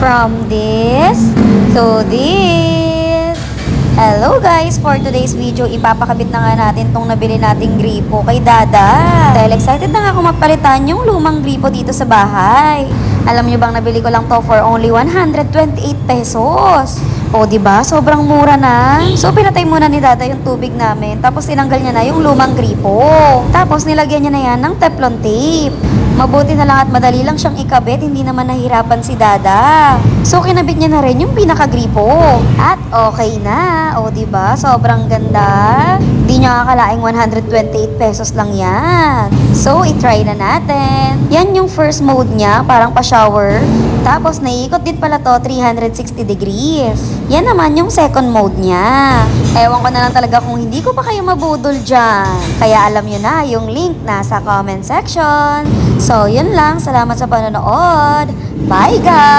From this to this. Hello guys! For today's video, ipapakabit na nga natin tong nabili nating gripo kay Dada. Dahil excited na nga ako mapalitan yung lumang gripo dito sa bahay. Alam nyo bang nabili ko lang to for only 128 pesos. O diba? Sobrang mura na. So pinatay muna ni Dada yung tubig namin. Tapos tinanggal niya na yung lumang gripo. Tapos nilagyan niya na yan ng Teflon tape. Mabuti na lang at madali lang siyang ikabit, hindi naman nahirapan si Dada. So kinabit niya na rin yung pinakagripo. At okay na. O diba? Sobrang ganda. Di niya akalaing 128 pesos lang yan. So itry na natin. Yan yung first mode niya, parang pa-shower. Tapos naiikot din pala to 360 degrees. Yan naman yung second mode niya. Ewan ko na lang talaga kung hindi ko pa kayo mabudol dyan. Kaya alam nyo na, yung link nasa comment section. So yun lang, salamat sa panonood. Bye guys!